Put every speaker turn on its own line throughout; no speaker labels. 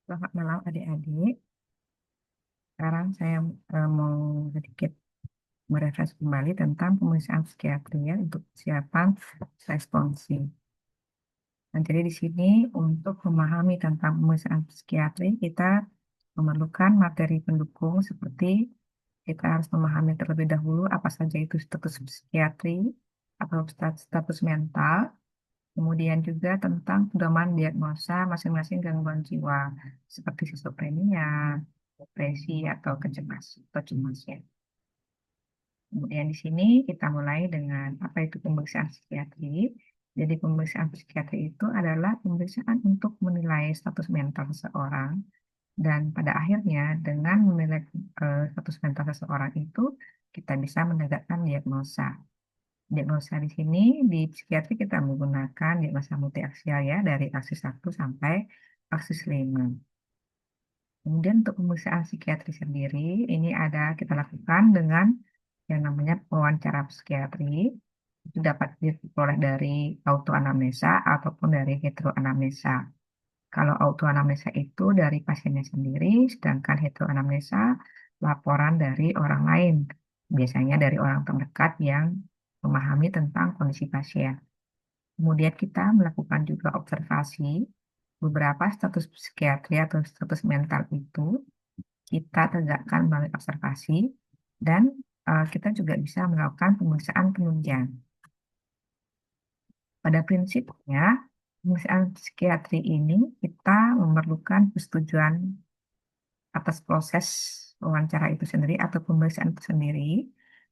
Selamat malam adik-adik. Sekarang saya mau sedikit merefresh kembali tentang pemeriksaan psikiatri ya untuk persiapan responsi. Nah, jadi di sini untuk memahami tentang pemeriksaan psikiatri kita memerlukan materi pendukung seperti kita harus memahami terlebih dahulu apa saja itu status psikiatri atau status mental, kemudian juga tentang pedoman diagnosa masing-masing gangguan jiwa seperti skizofrenia, depresi atau cemas ya. Kemudian di sini kita mulai dengan apa itu pemeriksaan psikiatri. Jadi pemeriksaan psikiatri itu adalah pemeriksaan untuk menilai status mental seseorang dan pada akhirnya dengan menilai status mental seseorang itu kita bisa menegakkan diagnosa. Diagnosa di sini di psikiatri kita menggunakan diagnosa multiaksial ya dari aksis 1 sampai aksis 5. Kemudian untuk pemeriksaan psikiatri sendiri, ini ada kita lakukan dengan yang namanya wawancara psikiatri. Itu dapat diperoleh dari autoanamnesa ataupun dari heteroanamnesa. Kalau autoanamnesa itu dari pasiennya sendiri, sedangkan heteroanamnesa laporan dari orang lain. Biasanya dari orang terdekat yang memahami tentang kondisi pasien. Kemudian kita melakukan juga observasi beberapa status psikiatri atau status mental itu kita tegakkan melalui observasi dan kita juga bisa melakukan pemeriksaan penunjang. Pada prinsipnya, pemeriksaan psikiatri ini kita memerlukan persetujuan atas proses wawancara itu sendiri atau pemeriksaan itu sendiri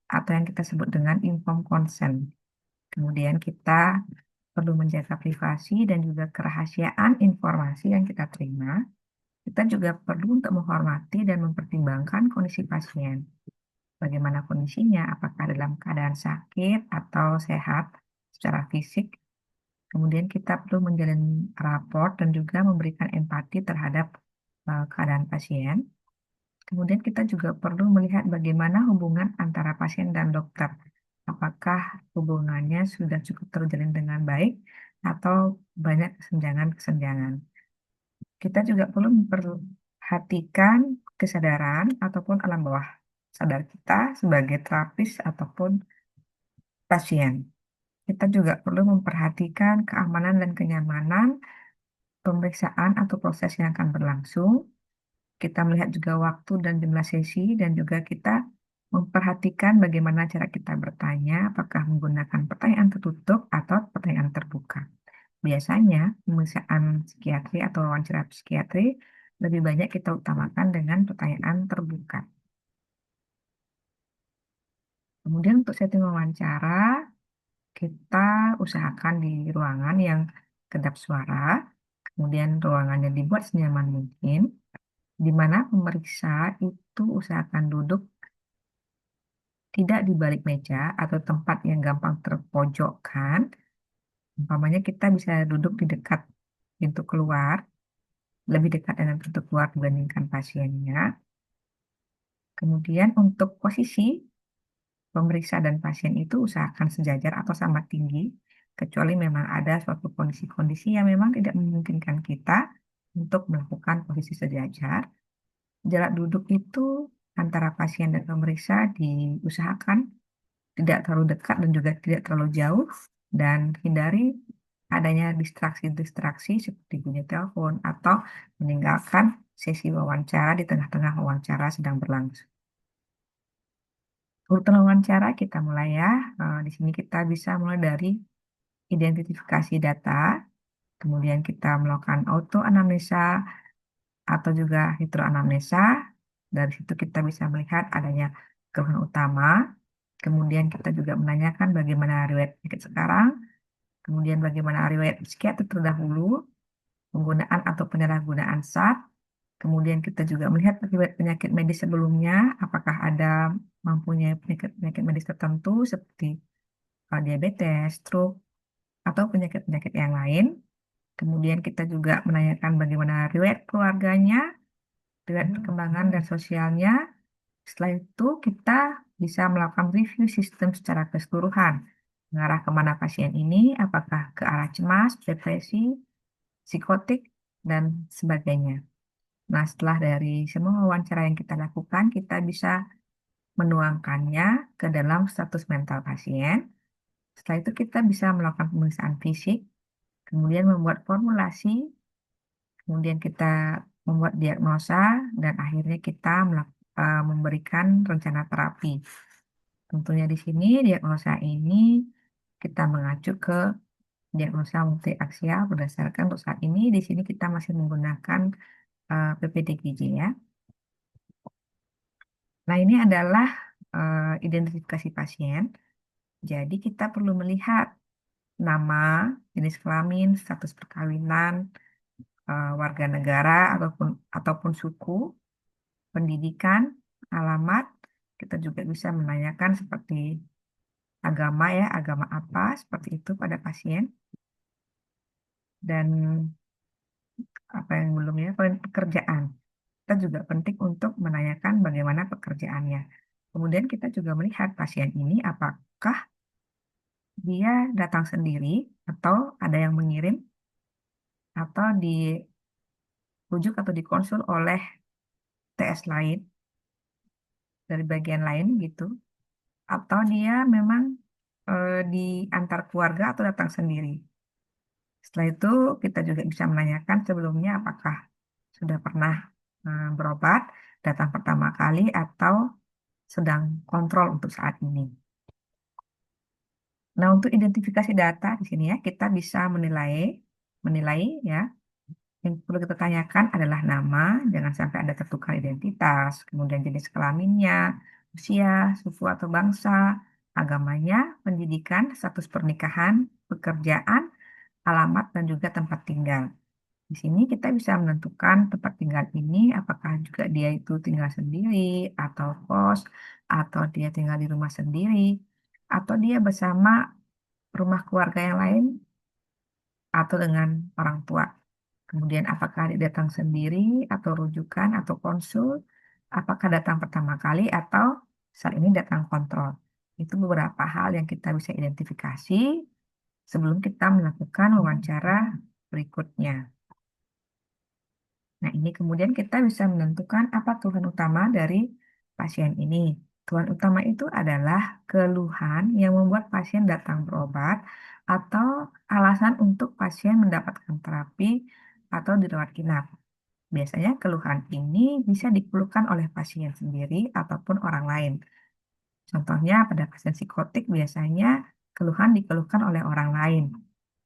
atau yang kita sebut dengan informed consent. Kemudian kita perlu menjaga privasi dan juga kerahasiaan informasi yang kita terima. Kita juga perlu untuk menghormati dan mempertimbangkan kondisi pasien. Bagaimana kondisinya, apakah dalam keadaan sakit atau sehat secara fisik. Kemudian kita perlu menjalin raport dan juga memberikan empati terhadap keadaan pasien. Kemudian kita juga perlu melihat bagaimana hubungan antara pasien dan dokter. Apakah hubungannya sudah cukup terjalin dengan baik atau banyak kesenjangan-kesenjangan. Kita juga perlu memperhatikan kesadaran ataupun alam bawah sadar kita sebagai terapis ataupun pasien. Kita juga perlu memperhatikan keamanan dan kenyamanan pemeriksaan atau proses yang akan berlangsung. Kita melihat juga waktu dan jumlah sesi dan juga kita memperhatikan bagaimana cara kita bertanya, apakah menggunakan pertanyaan tertutup atau pertanyaan terbuka. Biasanya pemeriksaan psikiatri atau wawancara psikiatri lebih banyak kita utamakan dengan pertanyaan terbuka. Kemudian untuk setting wawancara, kita usahakan di ruangan yang kedap suara, kemudian ruangannya dibuat senyaman mungkin, di mana pemeriksa itu usahakan duduk tidak di balik meja atau tempat yang gampang terpojokkan. Umpamanya kita bisa duduk di dekat pintu keluar, lebih dekat dengan pintu keluar dibandingkan pasiennya. Kemudian untuk posisi pemeriksa dan pasien itu usahakan sejajar atau sama tinggi, kecuali memang ada suatu kondisi-kondisi yang memang tidak memungkinkan kita untuk melakukan posisi sejajar. Jarak duduk itu antara pasien dan pemeriksa diusahakan tidak terlalu dekat dan juga tidak terlalu jauh, dan hindari adanya distraksi-distraksi seperti bunyi telepon atau meninggalkan sesi wawancara di tengah-tengah wawancara sedang berlangsung. Urutan wawancara kita mulai ya. Di sini kita bisa mulai dari identifikasi data, kemudian kita melakukan auto anamnesa atau juga heteroanamnesa. Dari situ kita bisa melihat adanya keluhan utama. Kemudian kita juga menanyakan bagaimana riwayat penyakit sekarang, kemudian bagaimana riwayat psikiatri terdahulu, penggunaan atau penyalahgunaan SAT. Kemudian kita juga melihat riwayat penyakit medis sebelumnya, apakah ada mempunyai penyakit medis tertentu seperti diabetes, stroke, atau penyakit-penyakit yang lain. Kemudian kita juga menanyakan bagaimana riwayat keluarganya, riwayat perkembangan dan sosialnya. Setelah itu kita bisa melakukan review sistem secara keseluruhan. Mengarah kemana pasien ini, apakah ke arah cemas, depresi, psikotik, dan sebagainya. Nah, setelah dari semua wawancara yang kita lakukan, kita bisa menuangkannya ke dalam status mental pasien. Setelah itu kita bisa melakukan pemeriksaan fisik, kemudian membuat formulasi, kemudian kita membuat diagnosa, dan akhirnya kita memberikan rencana terapi. Tentunya di sini diagnosa ini kita mengacu ke diagnosa multiaksial berdasarkan untuk saat ini di sini kita masih menggunakan PPDGJ ya. Nah, ini adalah identifikasi pasien. Jadi kita perlu melihat nama, jenis kelamin, status perkawinan, warga negara ataupun suku, pendidikan, alamat. Kita juga bisa menanyakan seperti agama ya, agama apa, seperti itu pada pasien. Dan apa yang belum ya, pekerjaan. Kita juga penting untuk menanyakan bagaimana pekerjaannya. Kemudian kita juga melihat pasien ini apakah dia datang sendiri atau ada yang mengirim atau dirujuk atau dikonsul oleh TS lain dari bagian lain gitu. Atau dia memang diantar keluarga atau datang sendiri. Setelah itu kita juga bisa menanyakan sebelumnya apakah sudah pernah berobat, datang pertama kali atau sedang kontrol untuk saat ini. Nah, untuk identifikasi data di sini ya, kita bisa menilai ya. Yang perlu kita tanyakan adalah nama, jangan sampai ada tertukar identitas, kemudian jenis kelaminnya, usia, suku atau bangsa, agamanya, pendidikan, status pernikahan, pekerjaan, alamat, dan juga tempat tinggal. Di sini kita bisa menentukan tempat tinggal ini apakah juga dia itu tinggal sendiri atau kos atau dia tinggal di rumah sendiri atau dia bersama rumah keluarga yang lain atau dengan orang tua. Kemudian apakah dia datang sendiri atau rujukan atau konsul, apakah datang pertama kali atau saat ini datang kontrol. Itu beberapa hal yang kita bisa identifikasi sebelum kita melakukan wawancara berikutnya. Nah, ini kemudian kita bisa menentukan apa keluhan utama dari pasien ini. Keluhan utama itu adalah keluhan yang membuat pasien datang berobat atau alasan untuk pasien mendapatkan terapi atau dirawat inap. Biasanya keluhan ini bisa dikeluhkan oleh pasien sendiri ataupun orang lain. Contohnya pada pasien psikotik biasanya keluhan dikeluhkan oleh orang lain.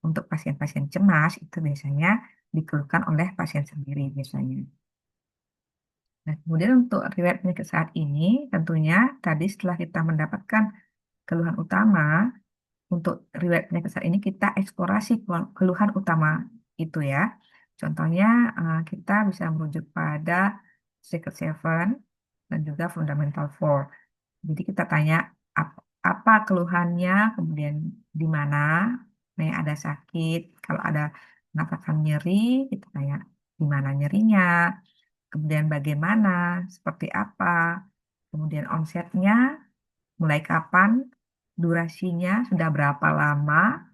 Untuk pasien-pasien cemas itu biasanya dikeluhkan oleh pasien sendiri biasanya. Nah, kemudian untuk riwayat penyakit saat ini, tentunya tadi setelah kita mendapatkan keluhan utama, untuk riwayat penyakit saat ini kita eksplorasi keluhan utama itu ya. Contohnya kita bisa merujuk pada Secret Seven dan juga Fundamental Four. Jadi kita tanya apa keluhannya, kemudian di mana, yang ada sakit, kalau ada mengatakan nyeri, kita tanya di mana nyerinya, kemudian bagaimana, seperti apa, kemudian onsetnya, mulai kapan, durasinya, sudah berapa lama,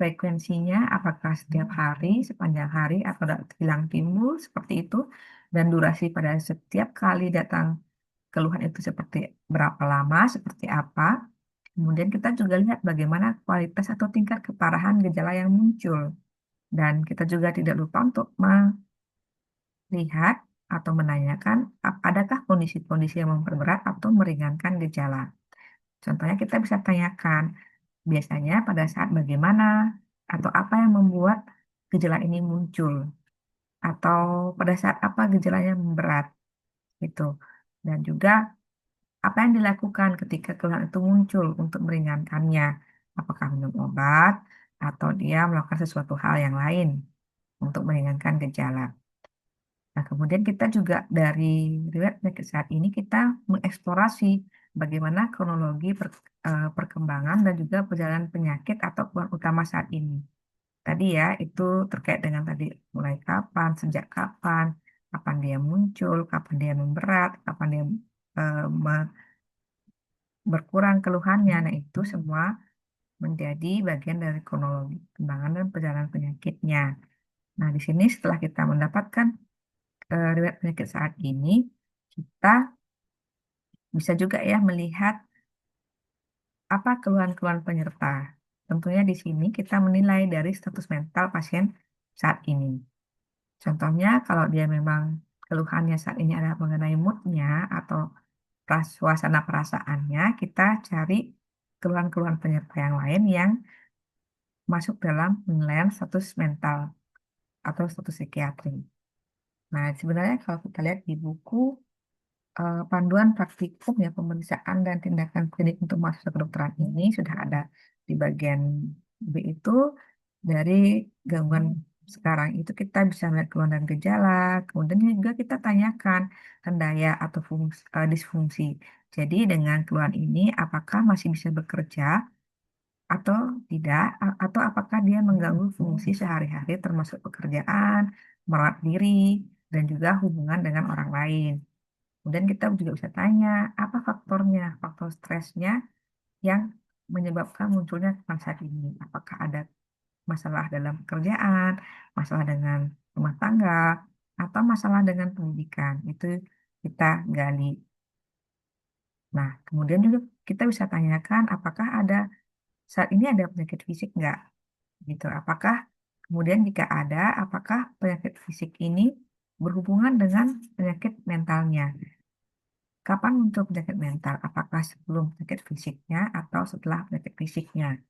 frekuensinya, apakah setiap hari, sepanjang hari, atau hilang timbul, seperti itu, dan durasi pada setiap kali datang keluhan itu seperti berapa lama, seperti apa. Kemudian kita juga lihat bagaimana kualitas atau tingkat keparahan gejala yang muncul. Dan kita juga tidak lupa untuk melihat atau menanyakan adakah kondisi-kondisi yang memperberat atau meringankan gejala. Contohnya kita bisa tanyakan biasanya pada saat bagaimana atau apa yang membuat gejala ini muncul atau pada saat apa gejalanya memberat gitu. Dan juga apa yang dilakukan ketika keluhan itu muncul untuk meringankannya? Apakah minum obat atau dia melakukan sesuatu hal yang lain untuk meringankan gejala? Nah, kemudian kita juga dari riwayat penyakit saat ini kita mengeksplorasi bagaimana kronologi perkembangan dan juga perjalanan penyakit atau keluhan utama saat ini. Tadi ya, itu terkait dengan tadi mulai kapan, sejak kapan, kapan dia muncul, kapan dia memberat, kapan dia berkurang keluhannya. Nah, itu semua menjadi bagian dari kronologi perkembangan dan perjalanan penyakitnya. Nah, di sini setelah kita mendapatkan riwayat penyakit saat ini, kita bisa juga ya melihat apa keluhan-keluhan penyerta. Tentunya di sini kita menilai dari status mental pasien saat ini. Contohnya kalau dia memang keluhannya saat ini adalah mengenai moodnya atau suasana perasaannya, kita cari keluhan-keluhan penyerta yang lain yang masuk dalam penilaian status mental atau status psikiatri. Nah, sebenarnya kalau kita lihat di buku panduan praktikum ya pemeriksaan dan tindakan klinik untuk mahasiswa kedokteran ini sudah ada di bagian B itu dari gangguan sekarang itu kita bisa melihat keluhan dan gejala, kemudian juga kita tanyakan kendaya atau disfungsi. Jadi dengan keluhan ini apakah masih bisa bekerja atau tidak, atau apakah dia mengganggu fungsi sehari-hari termasuk pekerjaan, merawat diri, dan juga hubungan dengan orang lain. Kemudian kita juga bisa tanya, apa faktornya, faktor stresnya yang menyebabkan munculnya kekerasan saat ini. Apakah ada masalah dalam pekerjaan, masalah dengan rumah tangga, atau masalah dengan pendidikan. Itu kita gali. Nah, kemudian juga kita bisa tanyakan apakah ada saat ini ada penyakit fisik nggak? Gitu. Apakah kemudian jika ada, apakah penyakit fisik ini berhubungan dengan penyakit mentalnya? Kapan muncul penyakit mental? Apakah sebelum penyakit fisiknya atau setelah penyakit fisiknya?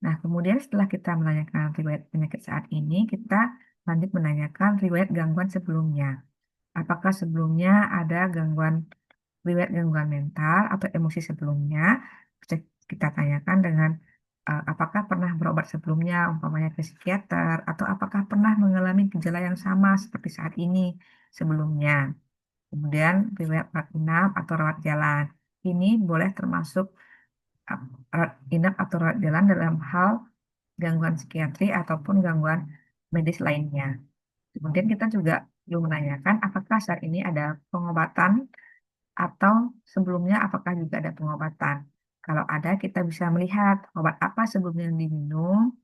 Nah, kemudian setelah kita menanyakan riwayat penyakit saat ini, kita lanjut menanyakan riwayat gangguan sebelumnya. Apakah sebelumnya ada riwayat gangguan mental atau emosi sebelumnya? Bisa kita tanyakan dengan apakah pernah berobat sebelumnya, umpamanya ke psikiater, atau apakah pernah mengalami gejala yang sama seperti saat ini sebelumnya. Kemudian riwayat rawat inap atau rawat jalan. Ini boleh termasuk uh, rawat inap atau rawat jalan dalam hal gangguan psikiatri ataupun gangguan medis lainnya. Kemudian kita juga perlu menanyakan apakah saat ini ada pengobatan atau sebelumnya apakah juga ada pengobatan. Kalau ada, kita bisa melihat obat apa sebelumnya yang diminum,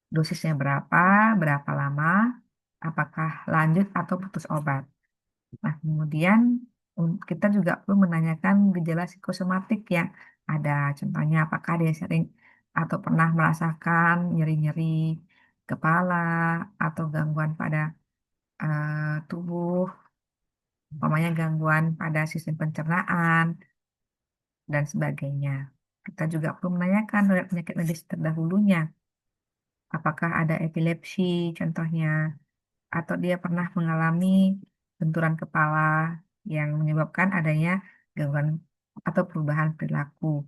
dosisnya berapa, berapa lama, apakah lanjut atau putus obat. Nah, kemudian kita juga perlu menanyakan gejala psikosomatik yang ada. Contohnya, apakah dia sering atau pernah merasakan nyeri-nyeri kepala atau gangguan pada tubuh, umpamanya gangguan pada sistem pencernaan, dan sebagainya. Kita juga perlu menanyakan riwayat penyakit medis terdahulunya. Apakah ada epilepsi, contohnya, atau dia pernah mengalami benturan kepala yang menyebabkan adanya gangguan atau perubahan perilaku.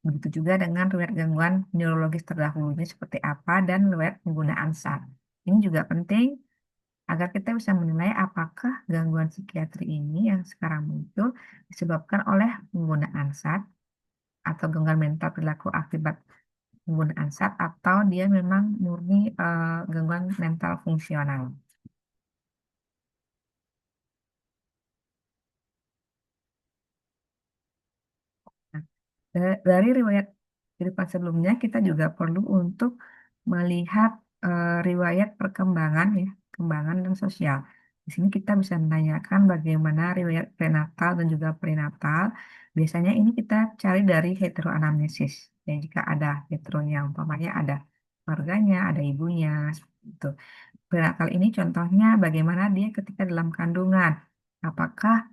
Begitu juga dengan riwayat gangguan neurologis terdahulunya seperti apa dan riwayat penggunaan SAT. Ini juga penting agar kita bisa menilai apakah gangguan psikiatri ini yang sekarang muncul disebabkan oleh penggunaan SAT atau gangguan mental perilaku akibat penggunaan SAT atau dia memang murni gangguan mental fungsional. Nah, dari riwayat kehidupan sebelumnya, kita juga perlu untuk melihat riwayat perkembangan ya, perkembangan dan sosial. Di sini kita bisa menanyakan bagaimana riwayat prenatal dan juga perinatal. Biasanya ini kita cari dari heteroanamnesis. Dan jika ada heteronya, umpamanya ada keluarganya, ada ibunya, seperti itu. Prenatal ini contohnya bagaimana dia ketika dalam kandungan. Apakah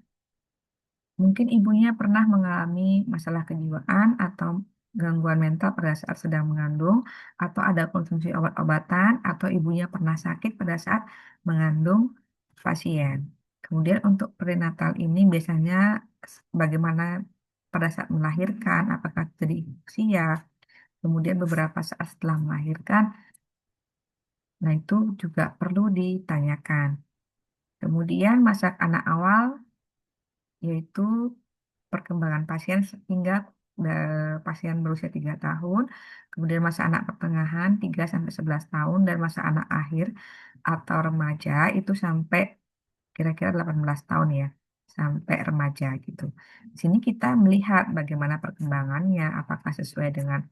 mungkin ibunya pernah mengalami masalah kejiwaan atau gangguan mental pada saat sedang mengandung, atau ada konsumsi obat-obatan, atau ibunya pernah sakit pada saat mengandung pasien. Kemudian untuk prenatal ini biasanya bagaimana pada saat melahirkan, apakah jadi usia, kemudian beberapa saat setelah melahirkan, nah itu juga perlu ditanyakan. Kemudian masa anak awal, yaitu perkembangan pasien hingga pasien berusia 3 tahun, kemudian masa anak pertengahan 3 sampai 11 tahun, dan masa anak akhir atau remaja itu sampai kira-kira 18 tahun ya, sampai remaja gitu. Di sini kita melihat bagaimana perkembangannya, apakah sesuai dengan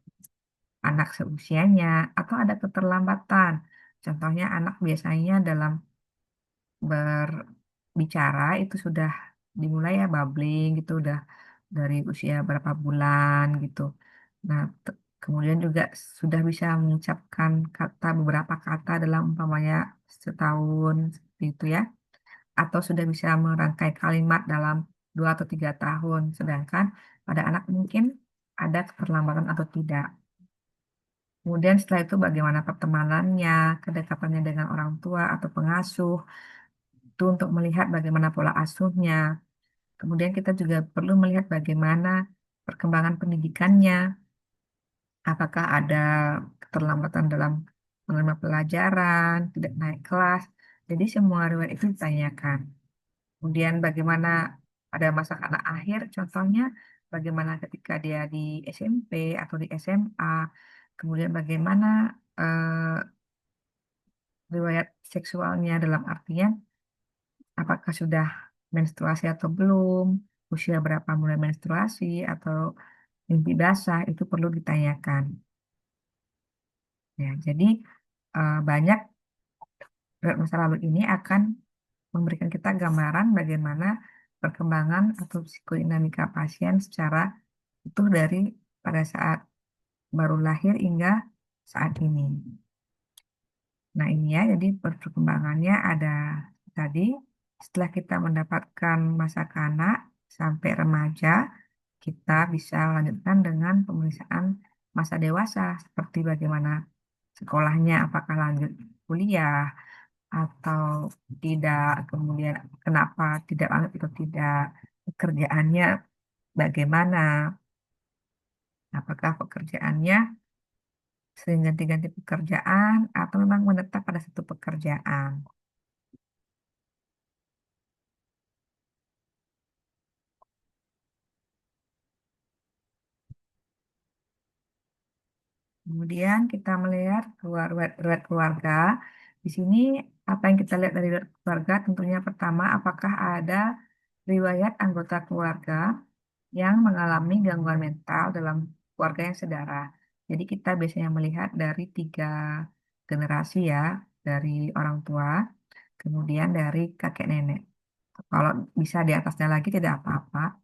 anak seusianya atau ada keterlambatan. Contohnya anak biasanya dalam berbicara itu sudah dimulai ya babbling gitu, udah dari usia berapa bulan gitu. Nah, kemudian juga sudah bisa mengucapkan beberapa kata dalam umpamanya setahun seperti itu ya, atau sudah bisa merangkai kalimat dalam 2 atau 3 tahun. Sedangkan pada anak mungkin ada keterlambatan atau tidak. Kemudian setelah itu bagaimana pertemanannya, kedekatannya dengan orang tua atau pengasuh, itu untuk melihat bagaimana pola asuhnya. Kemudian kita juga perlu melihat bagaimana perkembangan pendidikannya, apakah ada keterlambatan dalam menerima pelajaran, tidak naik kelas. Jadi semua riwayat itu ditanyakan. Kemudian bagaimana pada masa anak akhir, contohnya bagaimana ketika dia di SMP atau di SMA, kemudian bagaimana eh, riwayat seksualnya dalam artian apakah sudah menstruasi atau belum, usia berapa mulai menstruasi atau mimpi basah itu perlu ditanyakan. Ya, jadi banyak riwayat masa lalu ini akan memberikan kita gambaran bagaimana perkembangan atau psikodinamika pasien secara utuh dari pada saat baru lahir hingga saat ini. Nah, ini ya, jadi perkembangannya ada tadi setelah kita mendapatkan masa kanak sampai remaja, kita bisa lanjutkan dengan pemeriksaan masa dewasa seperti bagaimana sekolahnya, apakah lanjut kuliah atau tidak, kemudian kenapa tidak lanjut atau tidak, pekerjaannya bagaimana, apakah pekerjaannya sering ganti-ganti pekerjaan atau memang menetap pada satu pekerjaan. Kemudian kita melihat riwayat keluarga. Di sini apa yang kita lihat dari riwayat keluarga tentunya pertama apakah ada riwayat anggota keluarga yang mengalami gangguan mental dalam keluarga yang sedara. Jadi kita biasanya melihat dari 3 generasi ya, dari orang tua, kemudian dari kakek nenek. Kalau bisa di atasnya lagi tidak apa-apa.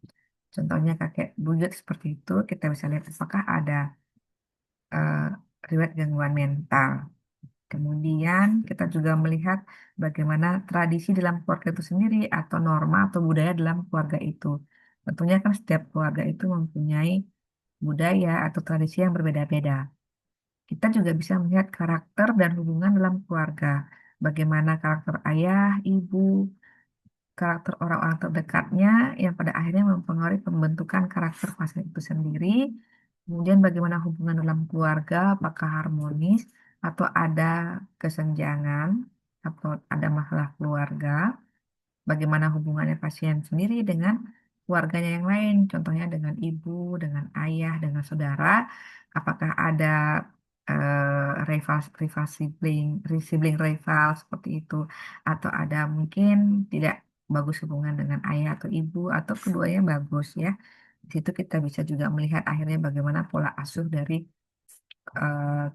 Contohnya kakek buyut seperti itu, kita bisa lihat apakah ada eh, riwayat gangguan mental. Kemudian kita juga melihat bagaimana tradisi dalam keluarga itu sendiri atau norma atau budaya dalam keluarga itu. Tentunya kan setiap keluarga itu mempunyai budaya atau tradisi yang berbeda-beda. Kita juga bisa melihat karakter dan hubungan dalam keluarga. Bagaimana karakter ayah, ibu, karakter orang-orang terdekatnya yang pada akhirnya mempengaruhi pembentukan karakter pasien itu sendiri. Kemudian bagaimana hubungan dalam keluarga, apakah harmonis atau ada kesenjangan atau ada masalah keluarga. Bagaimana hubungannya pasien sendiri dengan keluarganya yang lain, contohnya dengan ibu, dengan ayah, dengan saudara. Apakah ada rival sibling rival seperti itu, atau ada mungkin tidak bagus hubungan dengan ayah atau ibu, atau keduanya bagus ya. Di situ kita bisa juga melihat akhirnya bagaimana pola asuh dari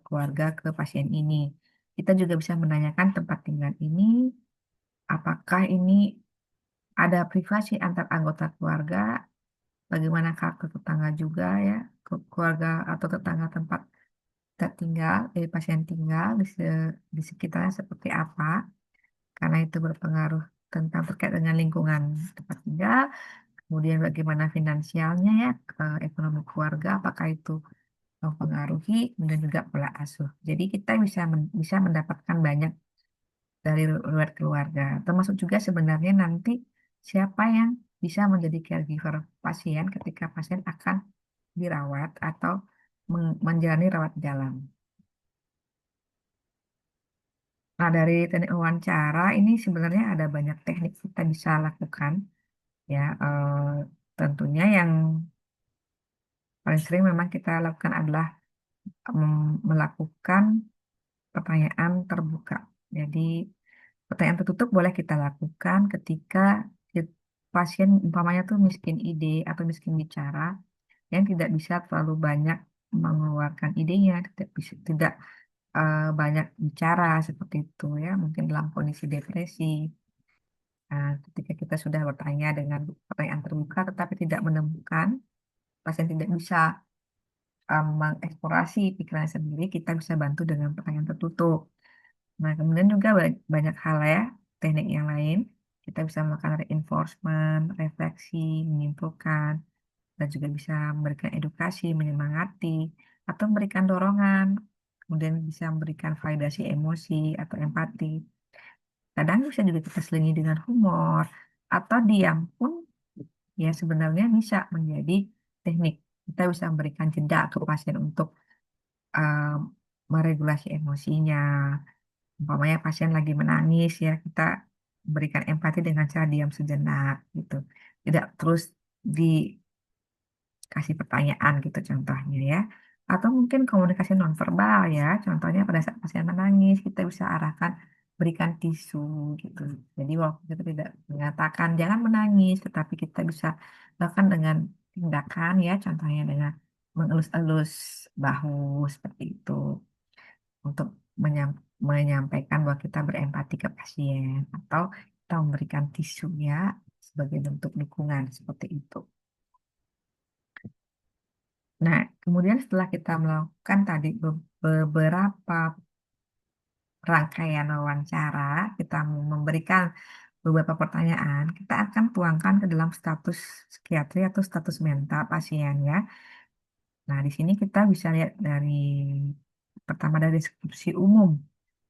keluarga ke pasien ini. Kita juga bisa menanyakan tempat tinggal ini, apakah ini ada privasi antar anggota keluarga, bagaimana karakter tetangga juga ya, keluarga atau tetangga tempat kita tinggal, pasien tinggal di sekitarnya seperti apa, karena itu berpengaruh tentang terkait dengan lingkungan tempat tinggal, kemudian bagaimana finansialnya ya, ekonomi keluarga, apakah itu mempengaruhi, kemudian juga pola asuh. Jadi kita bisa mendapatkan banyak dari riwayat keluarga. Termasuk juga sebenarnya nanti siapa yang bisa menjadi caregiver pasien ketika pasien akan dirawat atau menjalani rawat jalan. Nah, dari teknik wawancara ini sebenarnya ada banyak teknik kita bisa lakukan ya. Tentunya yang paling sering memang kita lakukan adalah melakukan pertanyaan terbuka. Jadi pertanyaan tertutup boleh kita lakukan ketika pasien umpamanya tuh miskin ide atau miskin bicara yang tidak bisa terlalu banyak mengeluarkan idenya, tidak banyak bicara seperti itu ya, mungkin dalam kondisi depresi. Ketika kita sudah bertanya dengan pertanyaan terbuka tetapi tidak menemukan, pasien tidak bisa mengeksplorasi pikirannya sendiri, kita bisa bantu dengan pertanyaan tertutup. Nah, kemudian juga banyak hal ya, teknik yang lain. Kita bisa melakukan reinforcement, refleksi, menyimpulkan, dan juga bisa memberikan edukasi, menyemangati, atau memberikan dorongan, kemudian bisa memberikan validasi emosi atau empati. Kadang bisa juga kita selingi dengan humor, atau diam pun ya sebenarnya bisa menjadi teknik. Kita bisa memberikan jeda ke pasien untuk um, meregulasi emosinya. Umpamanya pasien lagi menangis ya, kita berikan empati dengan cara diam sejenak gitu. Tidak terus dikasih pertanyaan gitu contohnya ya. Atau mungkin komunikasi nonverbal ya. Contohnya pada saat pasien menangis, kita bisa arahkan berikan tisu gitu. Jadi walaupun kita tidak mengatakan jangan menangis, tetapi kita bisa lakukan dengan tindakan ya, contohnya dengan mengelus-elus bahu seperti itu untuk menyampaikan bahwa kita berempati ke pasien atau kita memberikan tisu ya sebagai bentuk dukungan seperti itu. Nah, kemudian setelah kita melakukan tadi beberapa rangkaian wawancara, kita memberikan beberapa pertanyaan, kita akan tuangkan ke dalam status psikiatri atau status mental pasien ya. Nah, di sini kita bisa lihat dari pertama dari deskripsi umum.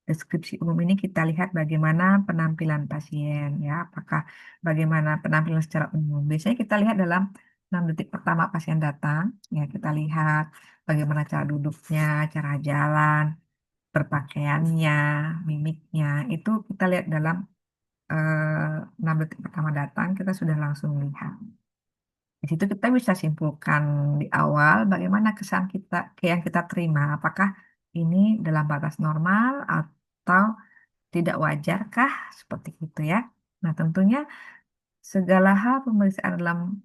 Deskripsi umum ini kita lihat bagaimana penampilan pasien, ya, apakah bagaimana penampilan secara umum. Biasanya kita lihat dalam 6 detik pertama pasien datang, ya kita lihat bagaimana cara duduknya, cara jalan, berpakaiannya, mimiknya, itu kita lihat dalam 6 detik pertama datang, kita sudah langsung lihat. Di situ kita bisa simpulkan di awal bagaimana kesan kita yang kita terima, apakah ini dalam batas normal atau tidak wajarkah seperti itu ya. Nah, tentunya segala hal pemeriksaan dalam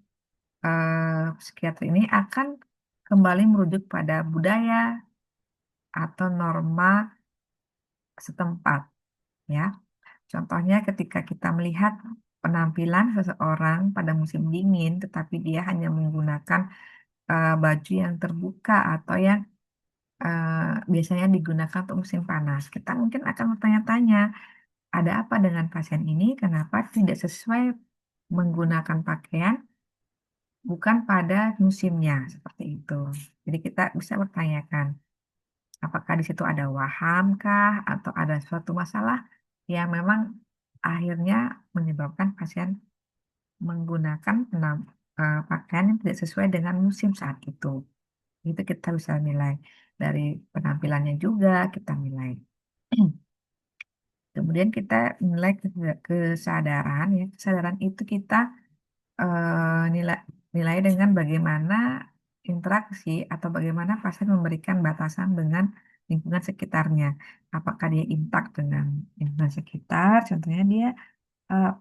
psikiatri ini akan kembali merujuk pada budaya atau norma setempat ya. Contohnya ketika kita melihat penampilan seseorang pada musim dingin, tetapi dia hanya menggunakan baju yang terbuka atau yang biasanya digunakan untuk musim panas. Kita mungkin akan bertanya-tanya, ada apa dengan pasien ini? Kenapa tidak sesuai menggunakan pakaian bukan pada musimnya seperti itu. Jadi kita bisa bertanyakan, apakah di situ ada waham kah atau ada suatu masalah yang memang akhirnya menyebabkan pasien menggunakan pakaian yang tidak sesuai dengan musim saat itu. Itu kita bisa nilai dari penampilannya juga kita nilai. Kemudian kita nilai kesadaran ya. Kesadaran itu kita nilai nilai dengan bagaimana interaksi atau bagaimana pasien memberikan batasan dengan lingkungan sekitarnya. Apakah dia intak dengan lingkungan sekitar, contohnya dia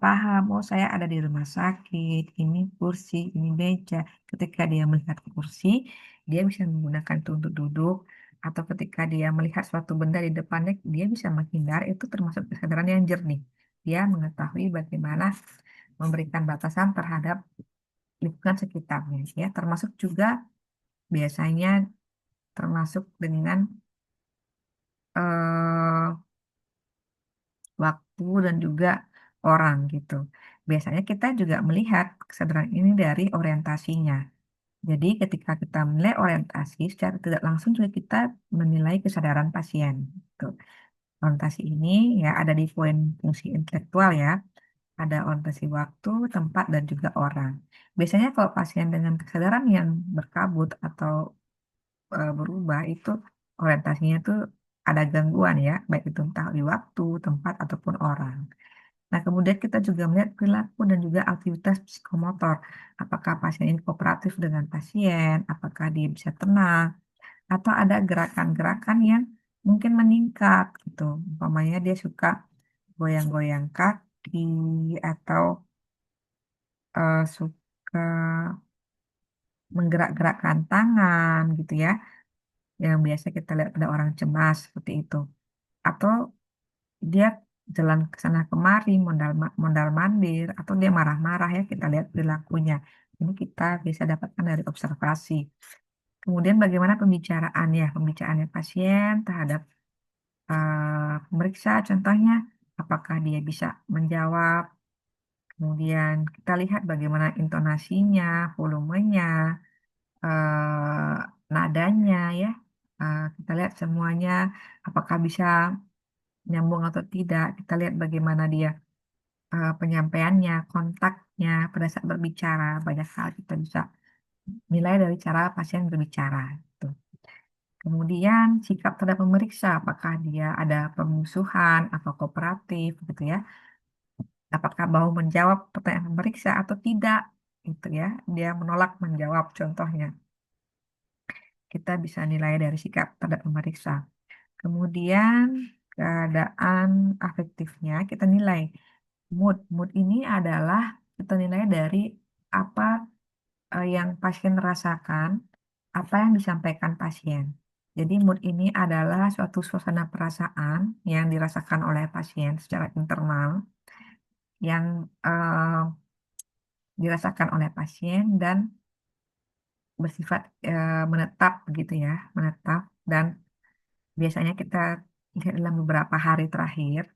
paham, oh saya ada di rumah sakit, ini kursi, ini meja. Ketika dia melihat kursi, dia bisa menggunakan itu untuk duduk, atau ketika dia melihat suatu benda di depannya, dia bisa menghindar, itu termasuk kesadaran yang jernih. Dia mengetahui bagaimana memberikan batasan terhadap lingkungan sekitarnya, ya, termasuk juga biasanya termasuk dengan eh, waktu dan juga orang gitu. Biasanya kita juga melihat kesadaran ini dari orientasinya. Jadi ketika kita menilai orientasi, secara tidak langsung juga kita menilai kesadaran pasien. Gitu. Orientasi ini ya ada di poin fungsi intelektual ya. Ada orientasi waktu, tempat, dan juga orang. Biasanya kalau pasien dengan kesadaran yang berkabut atau berubah itu orientasinya itu ada gangguan ya, baik itu entah di waktu, tempat, ataupun orang. Nah, kemudian kita juga melihat perilaku dan juga aktivitas psikomotor. Apakah pasien ini kooperatif dengan pasien, apakah dia bisa tenang, atau ada gerakan-gerakan yang mungkin meningkat gitu. Umpamanya dia suka goyang-goyang kaki atau suka menggerak-gerakkan tangan gitu ya, yang biasa kita lihat pada orang cemas seperti itu. Atau dia jalan ke sana kemari, mondar mandir, atau dia marah-marah ya, kita lihat perilakunya. Ini kita bisa dapatkan dari observasi. Kemudian bagaimana pembicaraan ya, pembicaraannya pasien terhadap pemeriksa, contohnya apakah dia bisa menjawab. Kemudian kita lihat bagaimana intonasinya, volumenya, eh, nadanya ya. Kita lihat semuanya apakah bisa nyambung atau tidak. Kita lihat bagaimana dia penyampaiannya, kontaknya pada saat berbicara. Banyak hal kita bisa nilai dari cara pasien berbicara. Gitu. Kemudian sikap terhadap pemeriksa, apakah dia ada permusuhan atau kooperatif gitu ya. Apakah mau menjawab pertanyaan pemeriksa atau tidak gitu ya. Dia menolak menjawab contohnya. Kita bisa nilai dari sikap terhadap pemeriksa. Kemudian keadaan afektifnya kita nilai. Mood. Mood ini adalah kita nilai dari apa yang pasien rasakan, apa yang disampaikan pasien. Jadi mood ini adalah suatu suasana perasaan yang dirasakan oleh pasien secara internal, yang dirasakan oleh pasien dan bersifat menetap gitu ya, menetap dan biasanya kita lihat dalam beberapa hari terakhir.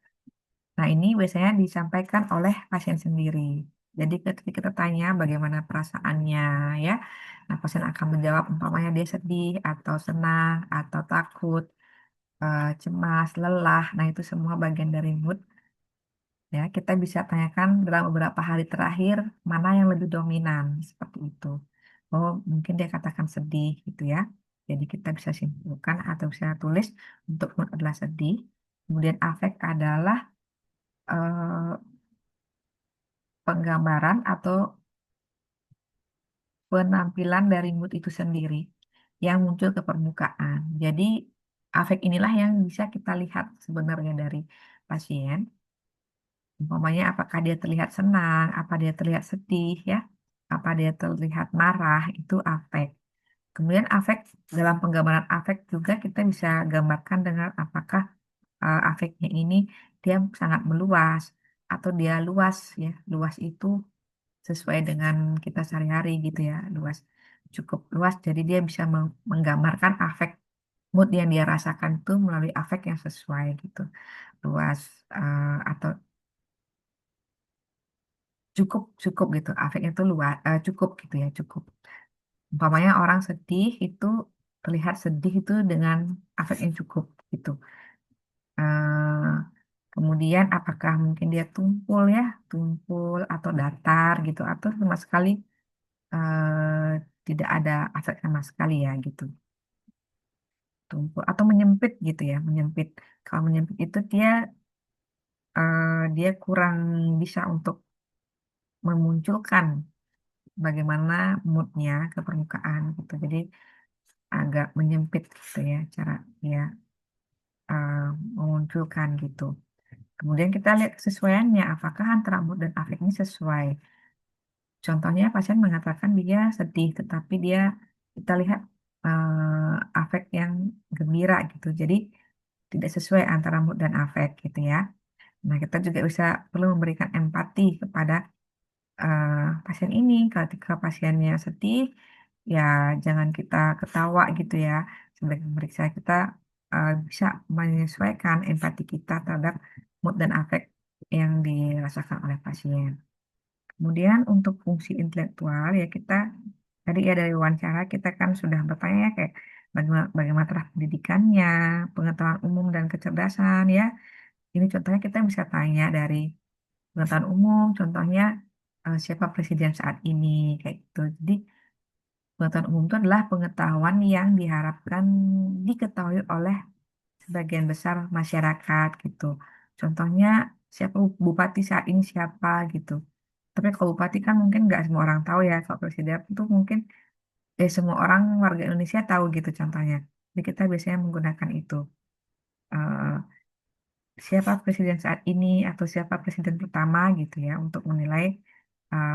Nah, ini biasanya disampaikan oleh pasien sendiri. Jadi ketika kita tanya bagaimana perasaannya ya, nah pasien akan menjawab umpamanya dia sedih atau senang atau takut, cemas, lelah. Nah, itu semua bagian dari mood. Ya, kita bisa tanyakan dalam beberapa hari terakhir mana yang lebih dominan seperti itu. Oh, mungkin dia katakan sedih gitu ya. Jadi kita bisa simpulkan atau bisa tulis untuk mood adalah sedih. Kemudian afek adalah eh, penggambaran atau penampilan dari mood itu sendiri yang muncul ke permukaan. Jadi afek inilah yang bisa kita lihat sebenarnya dari pasien. Umpamanya apakah dia terlihat senang, apa dia terlihat sedih ya, apa dia terlihat marah, itu afek. Kemudian afek, dalam penggambaran afek juga kita bisa gambarkan dengan apakah afeknya ini dia sangat meluas atau dia luas ya. Luas itu sesuai dengan kita sehari-hari gitu ya, luas. Cukup luas jadi dia bisa menggambarkan afek mood yang dia rasakan itu melalui afek yang sesuai gitu. Luas atau cukup cukup gitu. Afeknya itu luas, cukup gitu ya, cukup. Umpamanya orang sedih itu terlihat sedih itu dengan afek yang cukup gitu. Eh, Kemudian apakah mungkin dia tumpul ya, tumpul atau datar gitu, atau sama sekali tidak ada afek sama sekali ya gitu. Tumpul atau menyempit gitu ya, menyempit. Kalau menyempit itu dia kurang bisa untuk memunculkan bagaimana moodnya ke permukaan gitu. Jadi agak menyempit gitu ya cara dia eh, memunculkan gitu. Kemudian kita lihat kesesuaiannya, apakah antara mood dan afek ini sesuai. Contohnya pasien mengatakan dia sedih, tetapi dia kita lihat afek yang gembira gitu. Jadi tidak sesuai antara mood dan afek gitu ya. Nah, kita juga perlu memberikan empati kepada eh, pasien ini. Ketika pasiennya sedih, ya jangan kita ketawa gitu ya. Sebagai pemeriksa kita bisa menyesuaikan empati kita terhadap mood dan afek yang dirasakan oleh pasien. Kemudian untuk fungsi intelektual ya kita tadi ya dari wawancara kita kan sudah bertanya ya kayak bagaimana taraf pendidikannya, pengetahuan umum dan kecerdasan ya. Ini contohnya kita bisa tanya dari pengetahuan umum, contohnya siapa presiden saat ini kayak gitu. Jadi pengetahuan umum itu adalah pengetahuan yang diharapkan diketahui oleh sebagian besar masyarakat gitu. Contohnya siapa bupati saat ini siapa gitu. Tapi kalau bupati kan mungkin nggak semua orang tahu ya. Kalau presiden itu mungkin semua orang warga Indonesia tahu gitu contohnya. Jadi kita biasanya menggunakan itu. Eh, Siapa presiden saat ini atau siapa presiden pertama gitu ya untuk menilai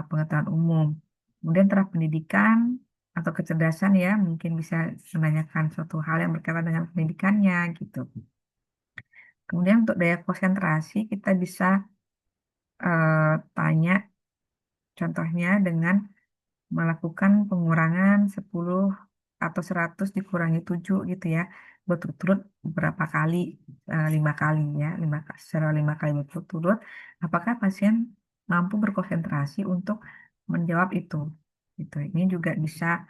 pengetahuan umum. Kemudian taraf pendidikan atau kecerdasan ya mungkin bisa menanyakan suatu hal yang berkaitan dengan pendidikannya gitu. Kemudian untuk daya konsentrasi kita bisa tanya contohnya dengan melakukan pengurangan 10 atau 100 dikurangi 7 gitu ya. Berturut-turut berapa kali, 5 kali ya, secara 5 kali berturut-turut. Apakah pasien mampu berkonsentrasi untuk menjawab itu? Gitu. Ini juga bisa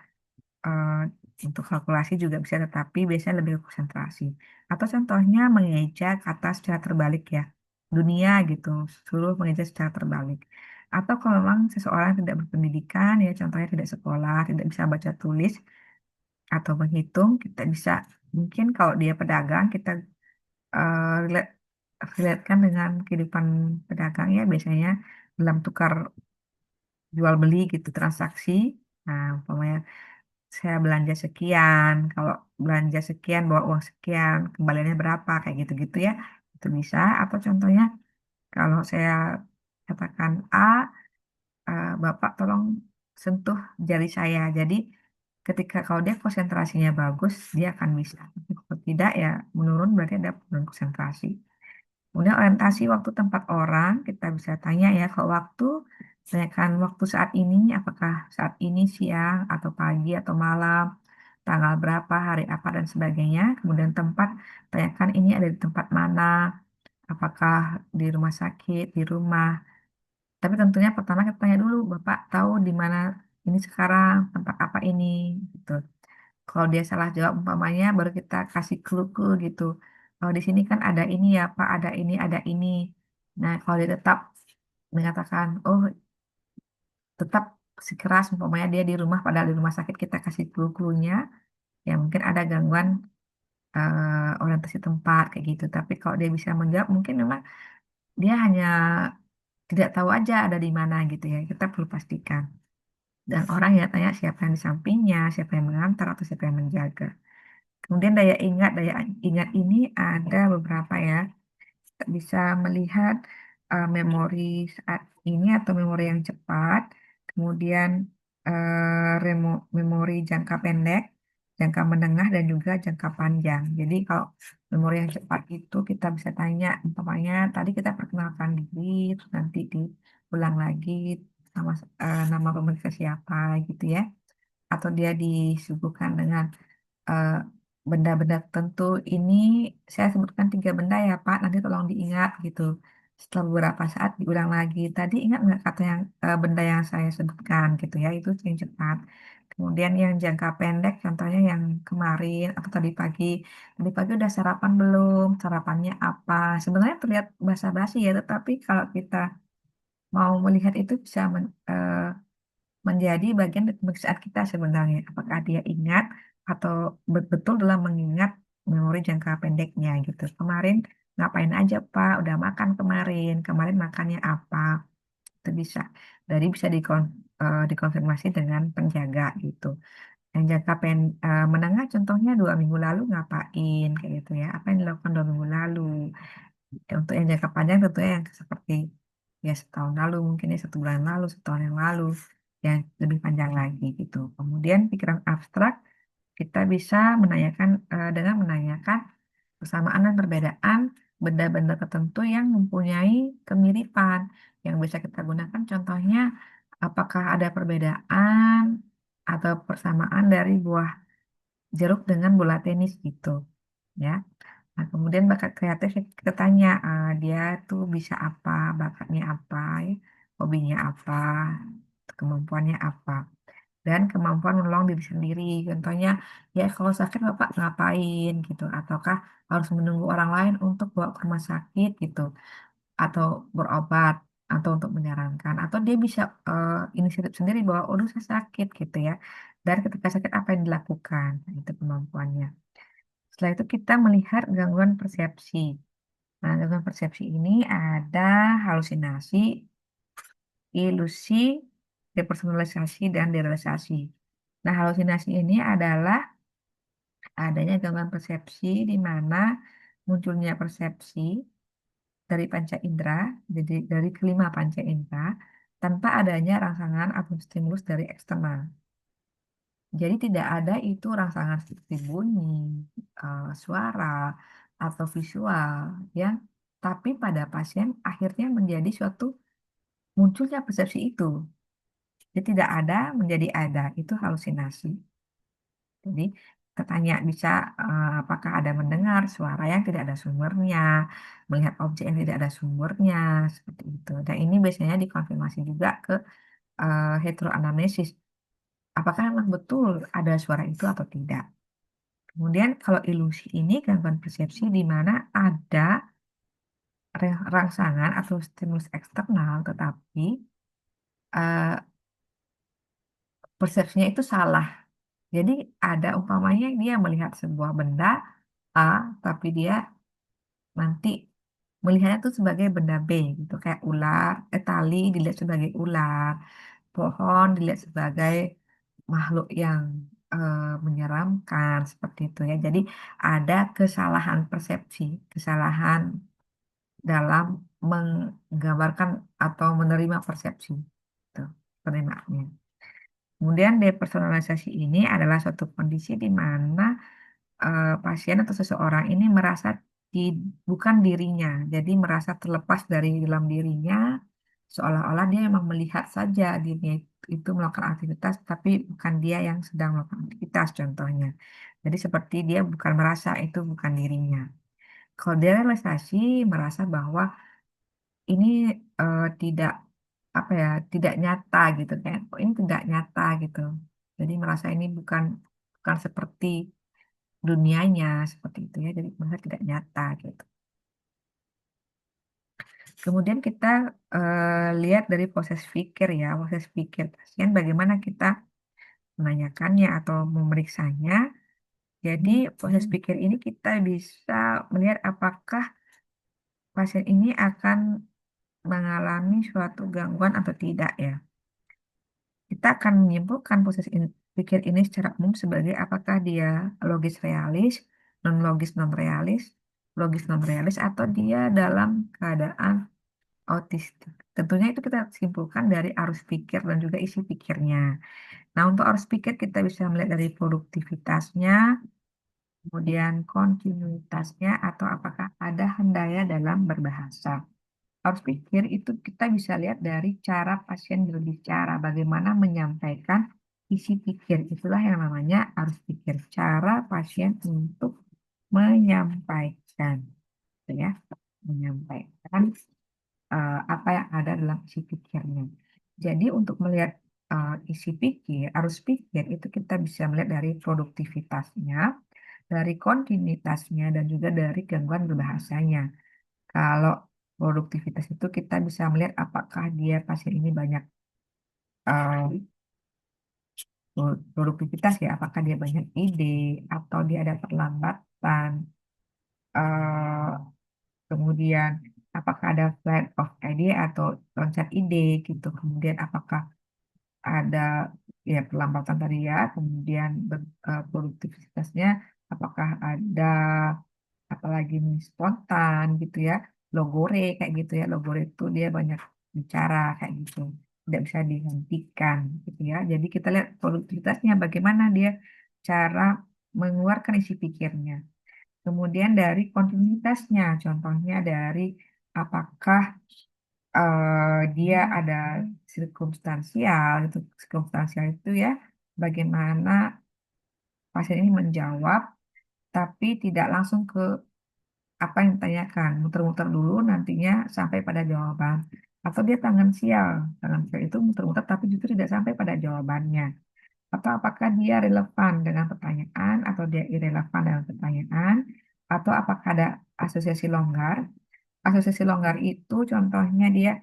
eh, untuk kalkulasi juga bisa, tetapi biasanya lebih konsentrasi. Atau contohnya mengeja kata secara terbalik ya, dunia gitu, suruh mengeja secara terbalik. Atau kalau memang seseorang tidak berpendidikan ya, contohnya tidak sekolah, tidak bisa baca tulis atau menghitung, kita bisa mungkin kalau dia pedagang kita relate relatekan dengan kehidupan pedagang ya, biasanya dalam tukar jual beli gitu transaksi. Nah, umpamanya saya belanja sekian, kalau belanja sekian bawa uang sekian, kembaliannya berapa, kayak gitu-gitu ya. Itu bisa. Atau contohnya kalau saya katakan A, Bapak tolong sentuh jari saya. Jadi ketika kalau dia konsentrasinya bagus, dia akan bisa. Tapi kalau tidak ya menurun, berarti ada penurunan konsentrasi. Kemudian orientasi waktu tempat orang, kita bisa tanya ya ke waktu, tanyakan waktu saat ini, apakah saat ini siang atau pagi atau malam, tanggal berapa, hari apa, dan sebagainya. Kemudian tempat, tanyakan ini ada di tempat mana, apakah di rumah sakit, di rumah. Tapi tentunya pertama kita tanya dulu, Bapak tahu di mana ini sekarang, tempat apa ini, gitu. Kalau dia salah jawab umpamanya baru kita kasih clue-clue gitu. Oh, di sini kan ada ini ya Pak, ada ini, ada ini. Nah, kalau dia tetap mengatakan, oh tetap sekeras umpamanya dia di rumah padahal di rumah sakit kita kasih clue-cluenya, ya mungkin ada gangguan orientasi tempat kayak gitu. Tapi kalau dia bisa menjawab mungkin memang dia hanya tidak tahu aja ada di mana gitu ya. Kita perlu pastikan. Dan orang ya tanya siapa yang di sampingnya, siapa yang mengantar atau siapa yang menjaga. Kemudian daya ingat ini ada beberapa ya. Kita bisa melihat memori saat ini atau memori yang cepat, kemudian memori jangka pendek, jangka menengah, dan juga jangka panjang. Jadi kalau memori yang cepat itu kita bisa tanya, umpamanya tadi kita perkenalkan diri, terus nanti diulang lagi nama nama pemeriksa siapa gitu ya, atau dia disuguhkan dengan eh, benda-benda tertentu. Ini saya sebutkan 3 benda ya Pak, nanti tolong diingat gitu. Setelah beberapa saat diulang lagi. Tadi ingat nggak kata yang benda yang saya sebutkan gitu ya, itu yang cepat. Kemudian yang jangka pendek, contohnya yang kemarin atau tadi pagi. Tadi pagi udah sarapan belum? Sarapannya apa? Sebenarnya terlihat basa-basi ya, tetapi kalau kita mau melihat itu bisa menjadi bagian dari pemeriksaan kita sebenarnya. Apakah dia ingat atau betul dalam mengingat memori jangka pendeknya gitu. Kemarin ngapain aja Pak? Udah makan kemarin. Kemarin makannya apa? Itu bisa. Dari bisa dikonfirmasi dengan penjaga gitu. Yang menengah contohnya 2 minggu lalu ngapain kayak gitu ya. Apa yang dilakukan 2 minggu lalu. Untuk yang jangka panjang tentunya yang seperti ya setahun lalu, mungkin ya 1 bulan lalu, setahun yang lalu, yang lebih panjang lagi gitu. Kemudian pikiran abstrak kita bisa dengan menanyakan persamaan dan perbedaan benda-benda tertentu yang mempunyai kemiripan. Yang bisa kita gunakan contohnya apakah ada perbedaan atau persamaan dari buah jeruk dengan bola tenis gitu. Ya. Nah, kemudian bakat kreatif kita tanya, dia tuh bisa apa, bakatnya apa, ya, hobinya apa, kemampuannya apa, dan kemampuan menolong diri sendiri. Contohnya, ya kalau sakit Bapak ngapain gitu, ataukah harus menunggu orang lain untuk bawa ke rumah sakit gitu, atau berobat, atau untuk menyarankan, atau dia bisa inisiatif sendiri bahwa, oh, saya sakit gitu ya, dan ketika sakit apa yang dilakukan, nah, itu kemampuannya. Setelah itu kita melihat gangguan persepsi. Nah, gangguan persepsi ini ada halusinasi, ilusi, depersonalisasi, dan derealisasi. Nah, halusinasi ini adalah adanya gangguan persepsi di mana munculnya persepsi dari panca indera, jadi dari kelima panca indera, tanpa adanya rangsangan atau stimulus dari eksternal. Jadi tidak ada itu rangsangan seperti bunyi, suara, atau visual, ya. Tapi pada pasien akhirnya menjadi suatu munculnya persepsi itu. Jadi tidak ada menjadi ada, itu halusinasi. Jadi ketanya bisa apakah ada mendengar suara yang tidak ada sumbernya, melihat objek yang tidak ada sumbernya, seperti itu. Dan ini biasanya dikonfirmasi juga ke heteroanamnesis. Apakah memang betul ada suara itu atau tidak? Kemudian kalau ilusi ini gangguan persepsi di mana ada rangsangan atau stimulus eksternal, tetapi eh, persepsinya itu salah. Jadi ada umpamanya dia melihat sebuah benda A, tapi dia nanti melihatnya itu sebagai benda B gitu, kayak ular, tali dilihat sebagai ular, pohon dilihat sebagai makhluk yang menyeramkan seperti itu ya. Jadi ada kesalahan persepsi, kesalahan dalam menggambarkan atau menerima persepsi. Itu penerimaannya. Kemudian depersonalisasi ini adalah suatu kondisi di mana pasien atau seseorang ini merasa bukan dirinya, jadi merasa terlepas dari dalam dirinya, seolah-olah dia memang melihat saja dirinya itu melakukan aktivitas, tapi bukan dia yang sedang melakukan aktivitas, contohnya. Jadi seperti dia bukan merasa itu bukan dirinya. Kalau derealisasi merasa bahwa ini tidak apa ya, tidak nyata gitu kan, kok ini tidak nyata gitu. Jadi merasa ini bukan bukan seperti dunianya seperti itu ya, jadi merasa tidak nyata gitu. Kemudian kita lihat dari proses pikir ya, proses pikir pasien bagaimana kita menanyakannya atau memeriksanya. Jadi proses pikir ini kita bisa melihat apakah pasien ini akan mengalami suatu gangguan atau tidak ya. Kita akan menyimpulkan proses pikir ini secara umum sebagai apakah dia logis realis, non logis non realis, logis non realis, atau dia dalam keadaan autistik. Tentunya itu kita simpulkan dari arus pikir dan juga isi pikirnya. Nah, untuk arus pikir kita bisa melihat dari produktivitasnya, kemudian kontinuitasnya, atau apakah ada hendaya dalam berbahasa. Arus pikir itu kita bisa lihat dari cara pasien berbicara, bagaimana menyampaikan isi pikir. Itulah yang namanya arus pikir, cara pasien untuk menyampaikan, gitu ya, menyampaikan apa yang ada dalam isi pikirnya. Jadi untuk melihat isi pikir, arus pikir itu kita bisa melihat dari produktivitasnya, dari kontinuitasnya, dan juga dari gangguan berbahasanya. Kalau produktivitas itu kita bisa melihat apakah dia pasien ini banyak eh, produktivitas ya, apakah dia banyak ide atau dia ada perlambatan, eh, kemudian apakah ada flight of idea atau loncat ide gitu, kemudian apakah ada ya perlambatan tadi ya, kemudian produktivitasnya apakah ada apalagi nih spontan gitu ya, logore kayak gitu ya, logore itu dia banyak bicara kayak gitu, tidak bisa dihentikan gitu ya. Jadi kita lihat produktivitasnya bagaimana dia cara mengeluarkan isi pikirnya. Kemudian dari kontinuitasnya, contohnya dari apakah dia ada sirkumstansial, itu sirkumstansial itu ya, bagaimana pasien ini menjawab tapi tidak langsung ke apa yang ditanyakan, muter-muter dulu nantinya sampai pada jawaban. Atau dia tangan sial itu muter-muter tapi justru tidak sampai pada jawabannya. Atau apakah dia relevan dengan pertanyaan atau dia irrelevan dengan pertanyaan, atau apakah ada asosiasi longgar. Asosiasi longgar itu contohnya dia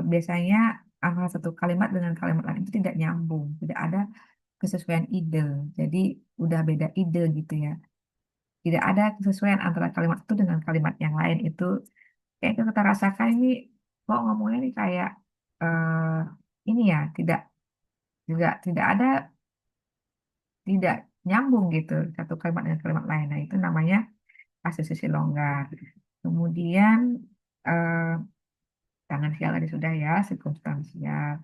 biasanya antara satu kalimat dengan kalimat lain itu tidak nyambung, tidak ada kesesuaian ide. Jadi udah beda ide gitu ya. Tidak ada kesesuaian antara kalimat itu dengan kalimat yang lain itu kayak itu kita rasakan ini kok ngomongnya ini kayak ini ya tidak ada tidak nyambung gitu satu kalimat dengan kalimat lain. Nah, itu namanya asosiasi longgar. Kemudian eh, tangan sial tadi sudah ya, sirkumstansial.